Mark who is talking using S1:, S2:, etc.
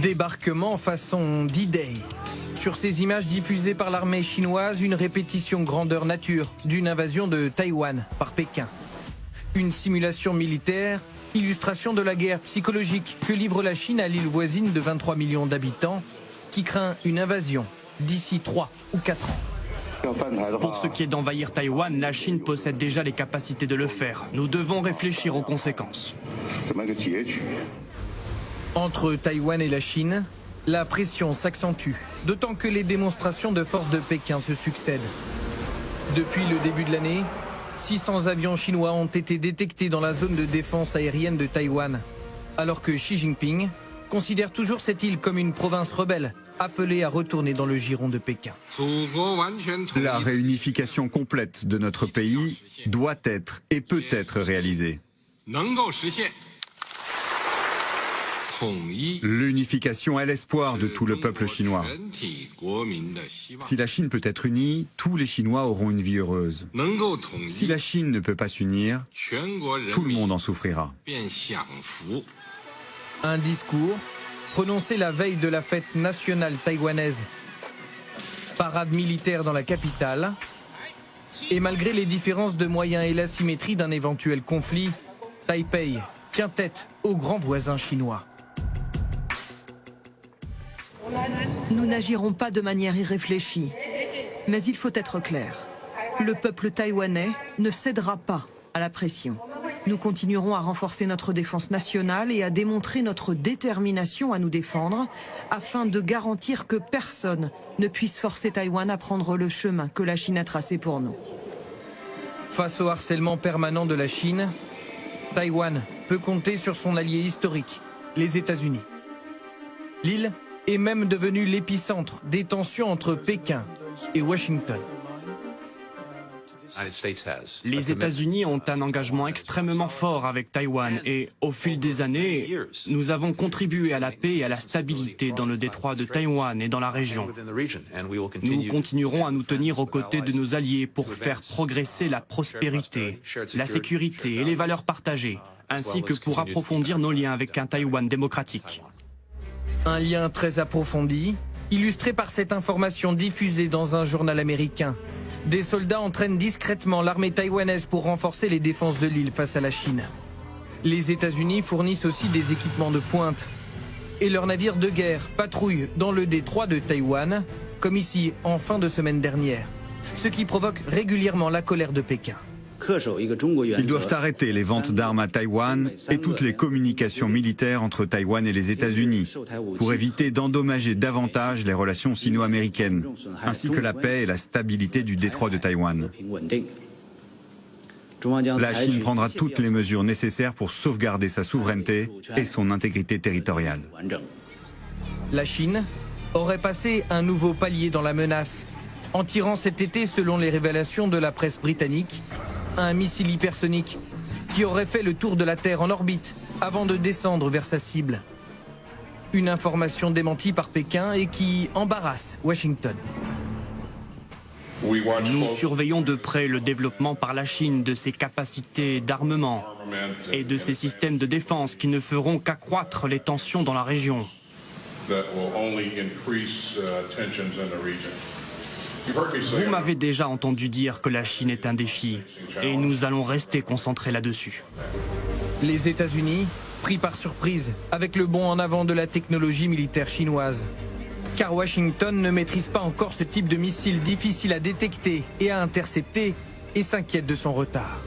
S1: Débarquement façon D-Day. Sur ces images diffusées par l'armée chinoise, une répétition grandeur nature d'une invasion de Taïwan par Pékin. Une simulation militaire, illustration de la guerre psychologique que livre la Chine à l'île voisine de 23 millions d'habitants, qui craint une invasion d'ici 3 ou 4 ans.
S2: Pour ce qui est d'envahir Taïwan, la Chine possède déjà les capacités de le faire. Nous devons réfléchir aux conséquences.
S1: Entre Taïwan et la Chine, la pression s'accentue, d'autant que les démonstrations de force de Pékin se succèdent. Depuis le début de l'année, 600 avions chinois ont été détectés dans la zone de défense aérienne de Taïwan, alors que Xi Jinping considère toujours cette île comme une province rebelle, appelée à retourner dans le giron de Pékin.
S3: La réunification complète de notre pays doit être et peut être réalisée. L'unification est l'espoir de tout le peuple chinois. Si la Chine peut être unie, tous les Chinois auront une vie heureuse. Si la Chine ne peut pas s'unir, tout le monde en souffrira.
S1: Un discours prononcé la veille de la fête nationale taïwanaise. Parade militaire dans la capitale. Et malgré les différences de moyens et l'asymétrie d'un éventuel conflit, Taipei tient tête aux grands voisins chinois.
S4: Nous n'agirons pas de manière irréfléchie, mais il faut être clair. Le peuple taïwanais ne cédera pas à la pression. Nous continuerons à renforcer notre défense nationale et à démontrer notre détermination à nous défendre afin de garantir que personne ne puisse forcer Taïwan à prendre le chemin que la Chine a tracé pour nous.
S1: Face au harcèlement permanent de la Chine, Taïwan peut compter sur son allié historique, les États-Unis. L'île est même devenue l'épicentre des tensions entre Pékin et Washington.
S2: Les États-Unis ont un engagement extrêmement fort avec Taïwan et, au fil des années, nous avons contribué à la paix et à la stabilité dans le détroit de Taïwan et dans la région. Nous continuerons à nous tenir aux côtés de nos alliés pour faire progresser la prospérité, la sécurité et les valeurs partagées, ainsi que pour approfondir nos liens avec un Taïwan démocratique.
S1: Un lien très approfondi, illustré par cette information diffusée dans un journal américain. Des soldats entraînent discrètement l'armée taïwanaise pour renforcer les défenses de l'île face à la Chine. Les États-Unis fournissent aussi des équipements de pointe. Et leurs navires de guerre patrouillent dans le détroit de Taïwan, comme ici en fin de semaine dernière. Ce qui provoque régulièrement la colère de Pékin.
S3: Ils doivent arrêter les ventes d'armes à Taïwan et toutes les communications militaires entre Taïwan et les États-Unis pour éviter d'endommager davantage les relations sino-américaines, ainsi que la paix et la stabilité du détroit de Taïwan. La Chine prendra toutes les mesures nécessaires pour sauvegarder sa souveraineté et son intégrité territoriale.
S1: La Chine aurait passé un nouveau palier dans la menace, en tirant cet été, selon les révélations de la presse britannique, un missile hypersonique qui aurait fait le tour de la Terre en orbite avant de descendre vers sa cible. Une information démentie par Pékin et qui embarrasse Washington.
S2: Nous surveillons de près le développement par la Chine de ses capacités d'armement et de ses systèmes de défense qui ne feront qu'accroître les tensions dans la région. Vous m'avez déjà entendu dire que la Chine est un défi, et nous allons rester concentrés là-dessus.
S1: Les États-Unis, pris par surprise avec le bond en avant de la technologie militaire chinoise. Car Washington ne maîtrise pas encore ce type de missile difficile à détecter et à intercepter, et s'inquiète de son retard.